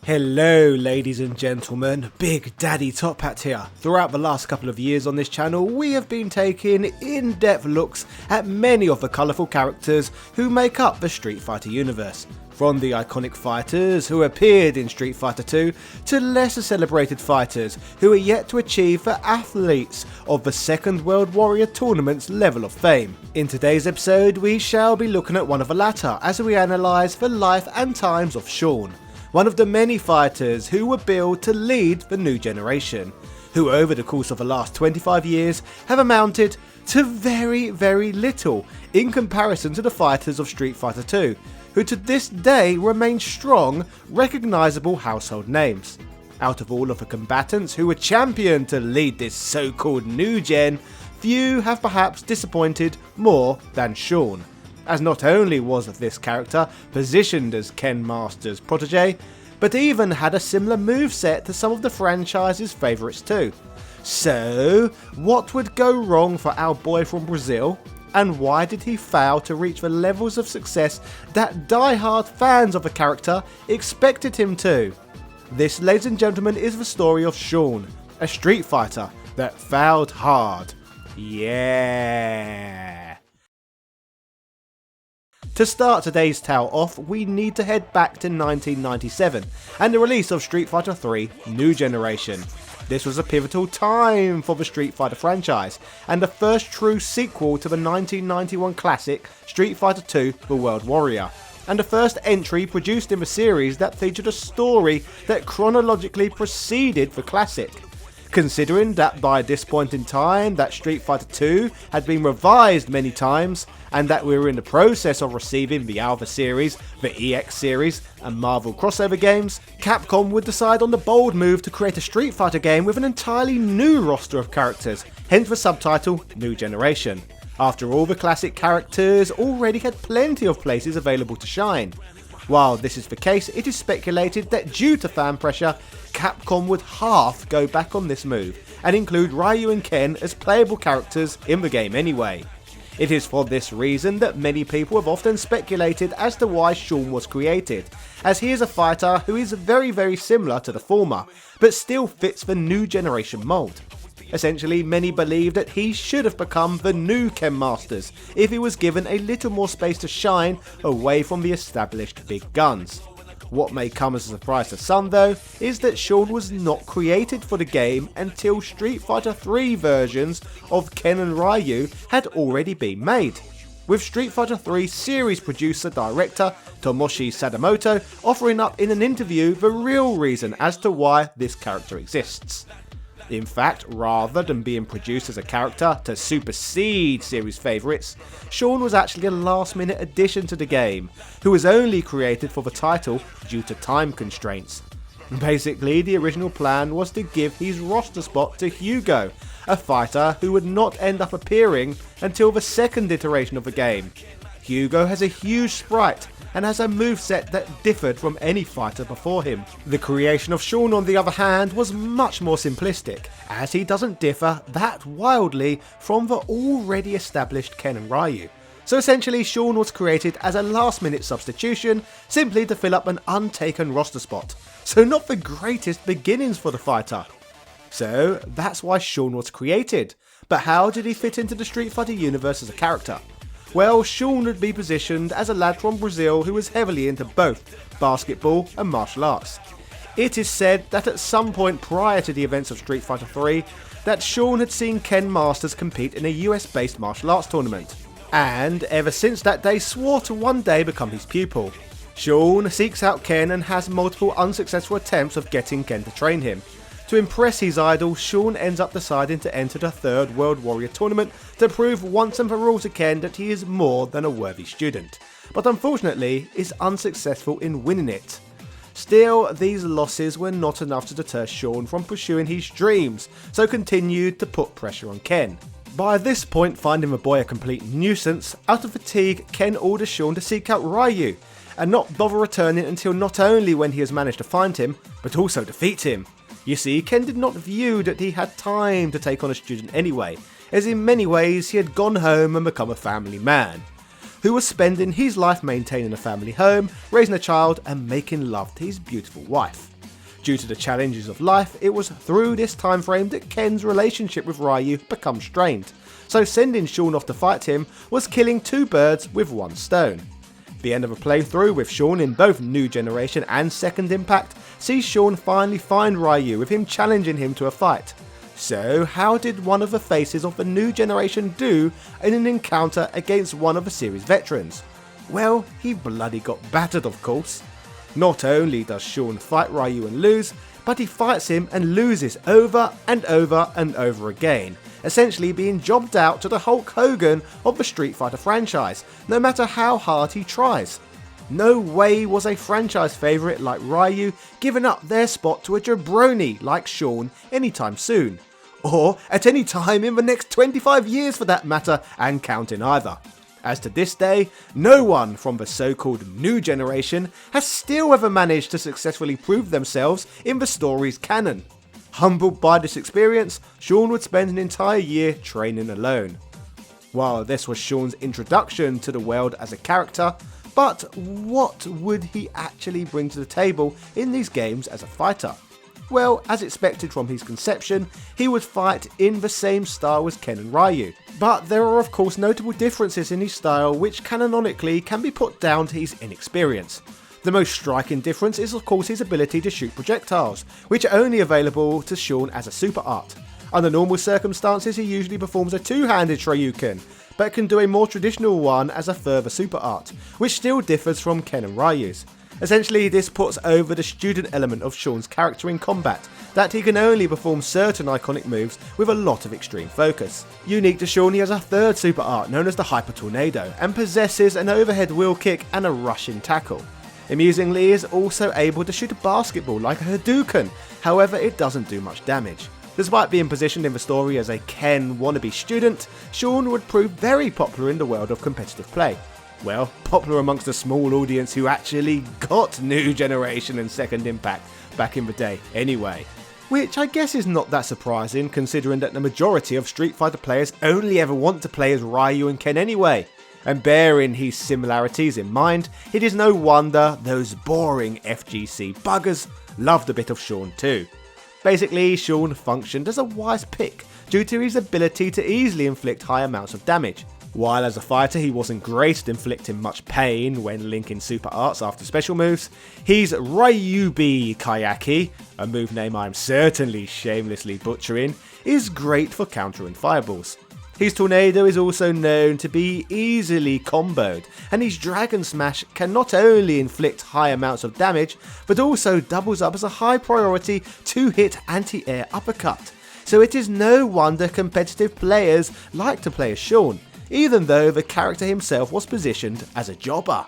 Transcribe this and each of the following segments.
Hello ladies and gentlemen, Big Daddy Top Hat here. Throughout the last couple of years on this channel, we have been taking in-depth looks at many of the colourful characters who make up the Street Fighter universe. From the iconic fighters who appeared in Street Fighter 2 to lesser celebrated fighters who are yet to achieve the athletes of the Second World Warrior Tournament's level of fame. In today's episode we shall be looking at one of the latter as we analyse the life and times of Sean, one of the many fighters who were billed to lead the new generation, who over the course of the last 25 years have amounted to very little in comparison to the fighters of Street Fighter 2, who to this day remain strong, recognisable household names. Out of all of the combatants who were championed to lead this so-called new gen, few have perhaps disappointed more than Sean, as not only was this character positioned as Ken Masters' protégé, but even had a similar moveset to some of the franchise's favourites too. So, what would go wrong for our boy from Brazil, and why did he fail to reach the levels of success that die-hard fans of the character expected him to? This, ladies and gentlemen, is the story of Sean, a Street Fighter that failed hard. Yeah! To start today's tale off, we need to head back to 1997 and the release of Street Fighter 3 New Generation. This was a pivotal time for the Street Fighter franchise and the first true sequel to the 1991 classic Street Fighter 2 The World Warrior, and the first entry produced in the series that featured a story that chronologically preceded the classic. Considering that by this point in time that Street Fighter 2 had been revised many times, and that we were in the process of receiving the Alpha series, the EX series and Marvel crossover games, Capcom would decide on the bold move to create a Street Fighter game with an entirely new roster of characters, hence the subtitle New Generation. After all, the classic characters already had plenty of places available to shine. While this is the case, it is speculated that due to fan pressure, Capcom would half go back on this move and include Ryu and Ken as playable characters in the game anyway. It is for this reason that many people have often speculated as to why Sean was created, as he is a fighter who is very similar to the former, but still fits the new generation mould. Essentially, many believe that he should have become the new Ken Masters if he was given a little more space to shine away from the established big guns. What may come as a surprise to some though, is that Sean was not created for the game until Street Fighter 3 versions of Ken and Ryu had already been made, with Street Fighter 3 series producer director Tomoshi Sadamoto offering up in an interview the real reason as to why this character exists. In fact, rather than being produced as a character to supersede series favourites, Sean was actually a last-minute addition to the game, who was only created for the title due to time constraints. Basically, the original plan was to give his roster spot to Hugo, a fighter who would not end up appearing until the second iteration of the game. Hugo has a huge sprite and has a moveset that differed from any fighter before him. The creation of Sean, on the other hand, was much more simplistic, as he doesn't differ that wildly from the already established Ken and Ryu. So essentially, Sean was created as a last-minute substitution, simply to fill up an untaken roster spot. So not the greatest beginnings for the fighter. So that's why Sean was created. But how did he fit into the Street Fighter universe as a character? Well, Sean would be positioned as a lad from Brazil who was heavily into both basketball and martial arts. It is said that at some point prior to the events of Street Fighter 3, that Sean had seen Ken Masters compete in a US-based martial arts tournament, and ever since that day swore to one day become his pupil. Sean seeks out Ken and has multiple unsuccessful attempts of getting Ken to train him. To impress his idol, Sean ends up deciding to enter the Third World Warrior Tournament to prove once and for all to Ken that he is more than a worthy student, but unfortunately is unsuccessful in winning it. Still, these losses were not enough to deter Sean from pursuing his dreams, so continued to put pressure on Ken. By this point, finding the boy a complete nuisance, out of fatigue, Ken orders Sean to seek out Ryu, and not bother returning until not only when he has managed to find him, but also defeat him. You see, Ken did not view that he had time to take on a student anyway, as in many ways he had gone home and become a family man, who was spending his life maintaining a family home, raising a child and making love to his beautiful wife. Due to the challenges of life, it was through this time frame that Ken's relationship with Ryu becomes strained, so sending Sean off to fight him was killing two birds with one stone. The end of a playthrough with Sean in both New Generation and Second Impact sees Sean finally find Ryu, with him challenging him to a fight. So how did one of the faces of the New Generation do in an encounter against one of the series veterans? Well, he bloody got battered, of course. Not only does Sean fight Ryu and lose, but he fights him and loses over and over and over again, essentially being jobbed out to the Hulk Hogan of the Street Fighter franchise, no matter how hard he tries. No way was a franchise favourite like Ryu giving up their spot to a jabroni like Sean anytime soon, or at any time in the next 25 years for that matter, and counting either. As to this day, no one from the so-called New Generation has still ever managed to successfully prove themselves in the story's canon. Humbled by this experience, Sean would spend an entire year training alone. While this was Sean's introduction to the world as a character, but what would he actually bring to the table in these games as a fighter? Well, as expected from his conception, he would fight in the same style as Ken and Ryu. But there are of course notable differences in his style which canonically can be put down to his inexperience. The most striking difference is of course his ability to shoot projectiles, which are only available to Sean as a super art. Under normal circumstances he usually performs a two-handed Shoryuken, but can do a more traditional one as a further super art, which still differs from Ken and Ryu's. Essentially, this puts over the student element of Sean's character in combat, that he can only perform certain iconic moves with a lot of extreme focus. Unique to Sean, he has a third super art known as the Hyper Tornado, and possesses an overhead wheel kick and a rushing tackle. Amusingly, he is also able to shoot a basketball like a Hadouken, however it doesn't do much damage. Despite being positioned in the story as a Ken wannabe student, Sean would prove very popular in the world of competitive play. Well, popular amongst a small audience who actually got New Generation and Second Impact back in the day anyway. Which I guess is not that surprising considering that the majority of Street Fighter players only ever want to play as Ryu and Ken anyway. And bearing his similarities in mind, it is no wonder those boring FGC buggers loved a bit of Sean too. Basically, Sean functioned as a wise pick due to his ability to easily inflict high amounts of damage. While as a fighter he wasn't great at inflicting much pain when linking super arts after special moves, his Ryubi Kayaki, a move name I am certainly shamelessly butchering, is great for countering fireballs. His tornado is also known to be easily comboed, and his Dragon Smash can not only inflict high amounts of damage, but also doubles up as a high priority 2-hit anti-air uppercut. So it is no wonder competitive players like to play as Sean, even though the character himself was positioned as a jobber.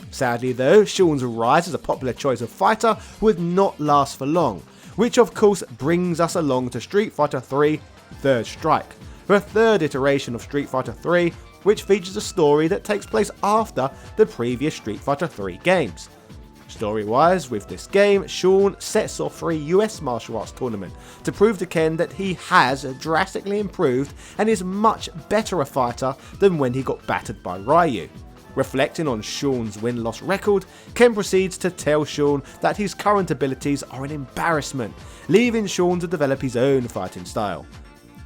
Sadly though, Sean's rise as a popular choice of fighter would not last for long, which of course brings us along to Street Fighter 3 Third Strike, the third iteration of Street Fighter 3, which features a story that takes place after the previous Street Fighter 3 games. Story-wise, with this game, Sean sets off for a US martial arts tournament to prove to Ken that he has drastically improved and is much better a fighter than when he got battered by Ryu. Reflecting on Sean's win-loss record, Ken proceeds to tell Sean that his current abilities are an embarrassment, leaving Sean to develop his own fighting style.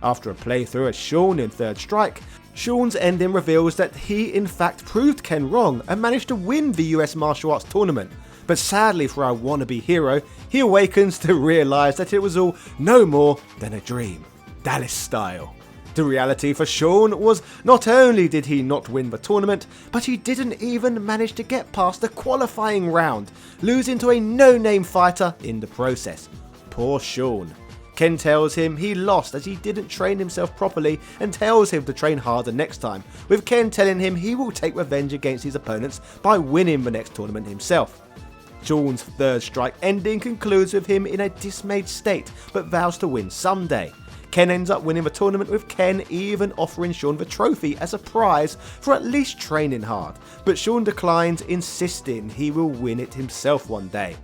After a playthrough as Sean in Third Strike, Sean's ending reveals that he in fact proved Ken wrong and managed to win the US martial arts tournament. But sadly for our wannabe hero, he awakens to realise that it was all no more than a dream, Dallas style. The reality for Sean was not only did he not win the tournament, but he didn't even manage to get past the qualifying round, losing to a no-name fighter in the process. Poor Sean. Ken tells him he lost as he didn't train himself properly and tells him to train harder next time, with Ken telling him he will take revenge against his opponents by winning the next tournament himself. Sean's Third Strike ending concludes with him in a dismayed state, but vows to win someday. Ken ends up winning the tournament, with Ken even offering Sean the trophy as a prize for at least training hard, but Sean declines, insisting he will win it himself one day.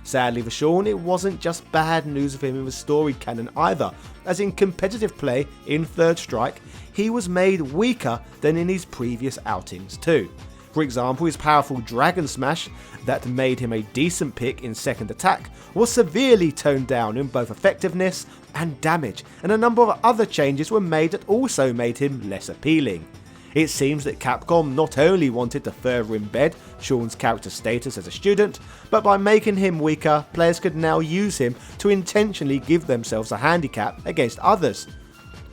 Sadly for Sean, it wasn't just bad news of him in the story canon either, as in competitive play in Third Strike, he was made weaker than in his previous outings too. For example, his powerful Dragon Smash that made him a decent pick in second attack was severely toned down in both effectiveness and damage, and a number of other changes were made that also made him less appealing. It seems that Capcom not only wanted to further embed Sean's character status as a student, but by making him weaker, players could now use him to intentionally give themselves a handicap against others.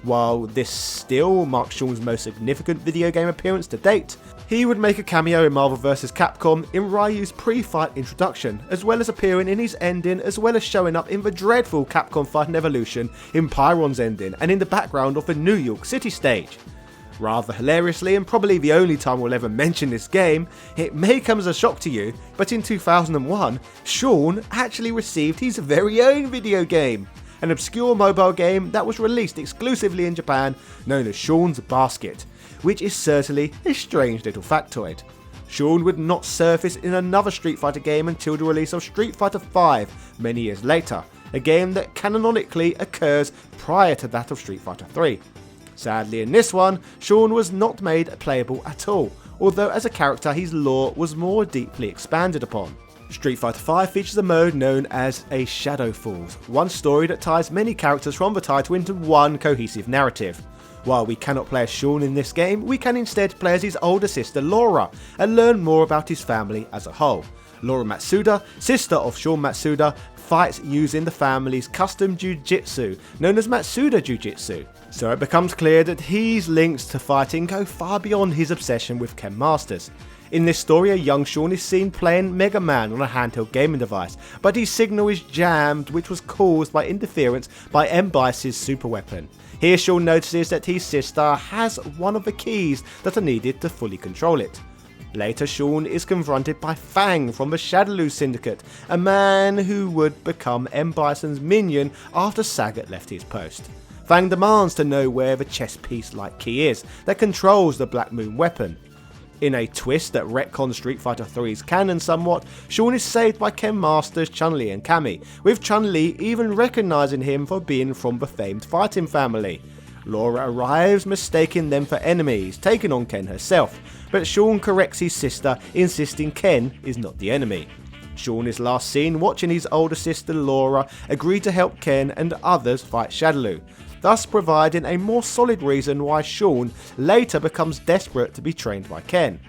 While this still marks Sean's most significant video game appearance to date, he would make a cameo in Marvel vs. Capcom in Ryu's pre-fight introduction, as well as appearing in his ending, as well as showing up in the dreadful Capcom Fighting Evolution in Pyron's ending and in the background of the New York City stage. Rather hilariously, and probably the only time we'll ever mention this game, it may come as a shock to you, but in 2001, Sean actually received his very own video game. An obscure mobile game that was released exclusively in Japan, known as Sean's Basket, which is certainly a strange little factoid. Sean would not surface in another Street Fighter game until the release of Street Fighter V many years later, a game that canonically occurs prior to that of Street Fighter III. Sadly, in this one, Sean was not made playable at all, although as a character his lore was more deeply expanded upon. Street Fighter V features a mode known as a Shadow Falls, one story that ties many characters from the title into one cohesive narrative. While we cannot play as Sean in this game, we can instead play as his older sister Laura and learn more about his family as a whole. Laura Matsuda, sister of Sean Matsuda, fights using the family's custom jiu-jitsu, known as Matsuda Jiu-Jitsu. So it becomes clear that his links to fighting go far beyond his obsession with Ken Masters. In this story, a young Sean is seen playing Mega Man on a handheld gaming device, but his signal is jammed, which was caused by interference by M. Bice's super weapon. Here Sean notices that his sister has one of the keys that are needed to fully control it. Later, Sean is confronted by Fang from the Shadaloo Syndicate, a man who would become M. Bison's minion after Sagat left his post. Fang demands to know where the chess piece-like key is that controls the Black Moon weapon. In a twist that retcons Street Fighter III's canon somewhat, Sean is saved by Ken Masters, Chun-Li and Cammy, with Chun-Li even recognising him for being from the famed fighting family. Laura arrives, mistaking them for enemies, taking on Ken herself, but Sean corrects his sister, insisting Ken is not the enemy. Sean is last seen watching his older sister Laura agree to help Ken and others fight Shadaloo, thus providing a more solid reason why Sean later becomes desperate to be trained by Ken.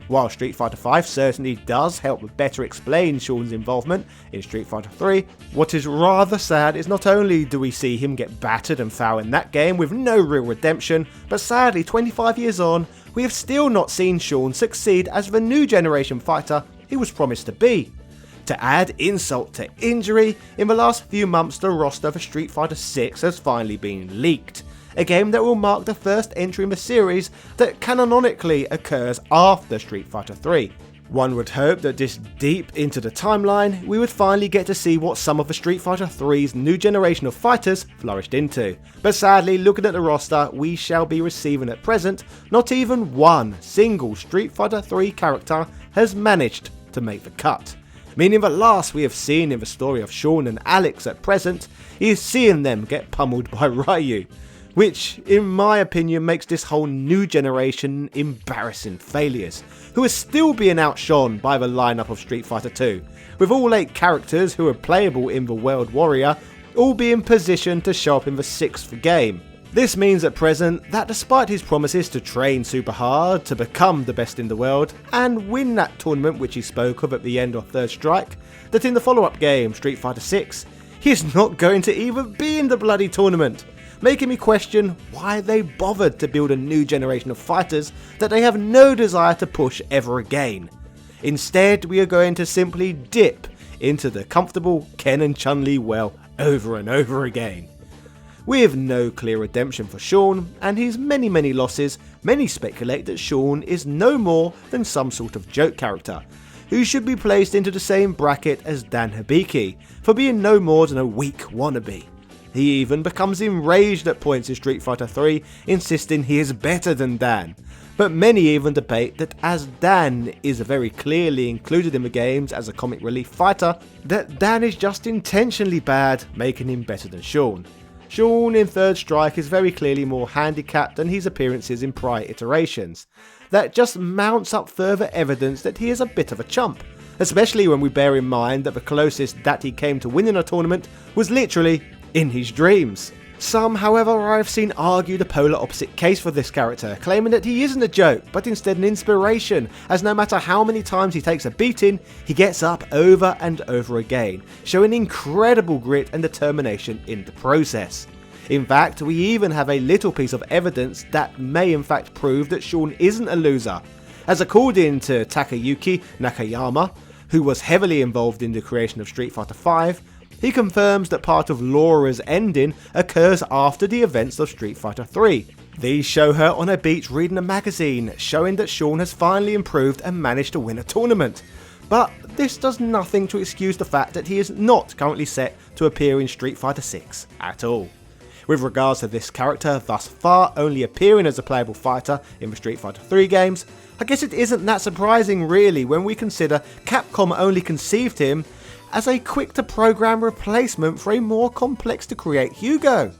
While Street Fighter V certainly does help better explain Sean's involvement in Street Fighter III, what is rather sad is not only do we see him get battered and foul in that game with no real redemption, but sadly 25 years on, we have still not seen Sean succeed as the new generation fighter he was promised to be. To add insult to injury, in the last few months the roster for Street Fighter VI has finally been leaked, a game that will mark the first entry in the series that canonically occurs after Street Fighter III. One would hope that this deep into the timeline, we would finally get to see what some of the Street Fighter III's new generation of fighters flourished into. But sadly, looking at the roster, we shall be receiving at present, not even one single Street Fighter III character has managed to make the cut. Meaning the last we have seen in the story of Sean and Alex at present is seeing them get pummeled by Ryu, which in my opinion makes this whole new generation embarrassing failures, who are still being outshone by the lineup of Street Fighter II, with all 8 characters who are playable in the World Warrior all being positioned to show up in the 6th game. This means at present that despite his promises to train super hard to become the best in the world and win that tournament which he spoke of at the end of Third Strike, that in the follow-up game Street Fighter VI, he is not going to even be in the bloody tournament, making me question why they bothered to build a new generation of fighters that they have no desire to push ever again. Instead, we are going to simply dip into the comfortable Ken and Chun-Li well over and over again. With no clear redemption for Sean and his many losses, many speculate that Sean is no more than some sort of joke character, who should be placed into the same bracket as Dan Hibiki, for being no more than a weak wannabe. He even becomes enraged at points in Street Fighter III, insisting he is better than Dan. But many even debate that as Dan is very clearly included in the games as a comic relief fighter, that Dan is just intentionally bad, making him better than Sean. Sean in Third Strike is very clearly more handicapped than his appearances in prior iterations. that just mounts up further evidence that he is a bit of a chump, especially when we bear in mind that the closest that he came to winning a tournament was literally in his dreams. Some, however, I have seen argue the polar opposite case for this character, claiming that he isn't a joke, but instead an inspiration, as no matter how many times he takes a beating, he gets up over and over again, showing incredible grit and determination in the process. In fact, we even have a little piece of evidence that may in fact prove that Sean isn't a loser, as according to Takayuki Nakayama, who was heavily involved in the creation of Street Fighter V, he confirms that part of Laura's ending occurs after the events of Street Fighter 3. These show her on a beach reading a magazine, showing that Sean has finally improved and managed to win a tournament. But this does nothing to excuse the fact that he is not currently set to appear in Street Fighter 6 at all. With regards to this character thus far only appearing as a playable fighter in the Street Fighter 3 games, I guess it isn't that surprising really when we consider Capcom only conceived him as a quick to program replacement for a more complex to create Hugo.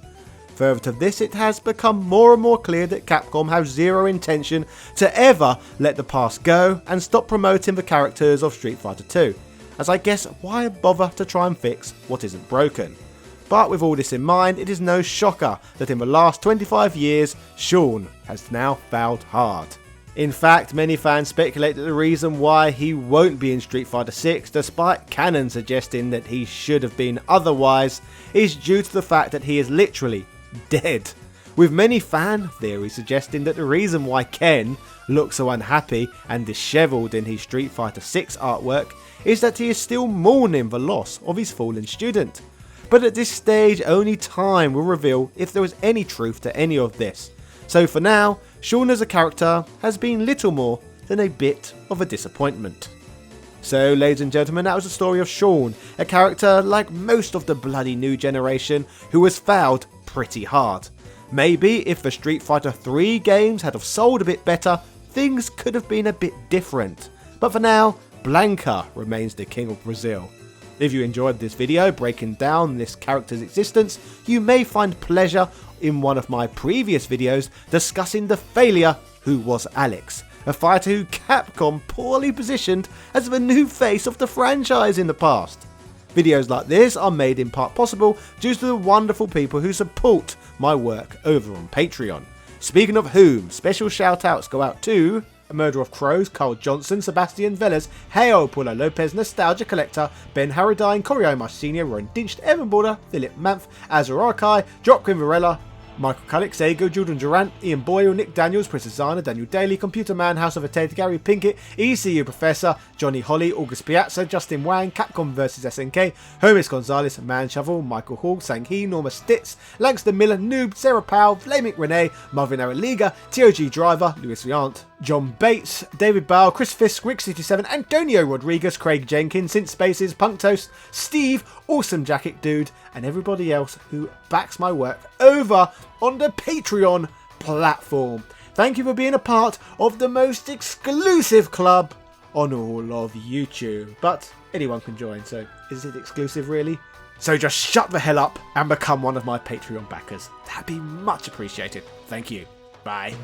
Further to this, it has become more and more clear that Capcom have zero intention to ever let the past go and stop promoting the characters of Street Fighter 2, as I guess why bother to try and fix what isn't broken. But with all this in mind, it is no shocker that in the last 25 years, Sean has now fouled hard. In fact, many fans speculate that the reason why he won't be in Street Fighter 6, despite canon suggesting that he should have been otherwise, is due to the fact that he is literally dead. With many fan theories suggesting that the reason why Ken looks so unhappy and dishevelled in his Street Fighter 6 artwork is that he is still mourning the loss of his fallen student. But at this stage, only time will reveal if there is any truth to any of this. So for now, Sean as a character has been little more than a bit of a disappointment. So ladies and gentlemen, that was the story of Sean, a character like most of the bloody new generation who was fouled pretty hard. Maybe if the Street Fighter 3 games had have sold a bit better, things could have been a bit different. But for now, Blanca remains the king of Brazil. If you enjoyed this video breaking down this character's existence, you may find pleasure in one of my previous videos discussing the failure who was Alex, a fighter who Capcom poorly positioned as the new face of the franchise in the past. Videos like this are made in part possible due to the wonderful people who support my work over on Patreon. Speaking of whom, special shout outs go out to A Murder of Crows, Carl Johnson, Sebastian Velez, Heo, Paula Lopez, Nostalgia Collector, Ben Harradine, Corioma Senior, Ron Dinch, Evan Border, Philip Manth, Azur Arkai, Dropkin Varela, Michael Calix, Ego, Jordan Durant, Ian Boyle, Nick Daniels, Priscilla, Daniel Daly, Computer Man, House of Attained, Gary Pinkett, ECU Professor, Johnny Holly, August Piazza, Justin Wang, Capcom vs SNK, Hermes Gonzalez, Man Shovel, Michael Hall, Sang Hee, Norma Stitz, Langston Miller, Noob, Sarah Powell, Flaming Renee, Marvin Araliga, TOG Driver, Louis Viant, John Bates, David Bale, Chris Fisk, Rick67, Antonio Rodriguez, Craig Jenkins, Synth Spaces, Punk Toast, Steve, Awesome Jacket Dude, and everybody else who backs my work over on the Patreon platform. Thank you for being a part of the most exclusive club on all of YouTube. But anyone can join, so is it exclusive really? So just shut the hell up and become one of my Patreon backers. That'd be much appreciated. Thank you. Bye.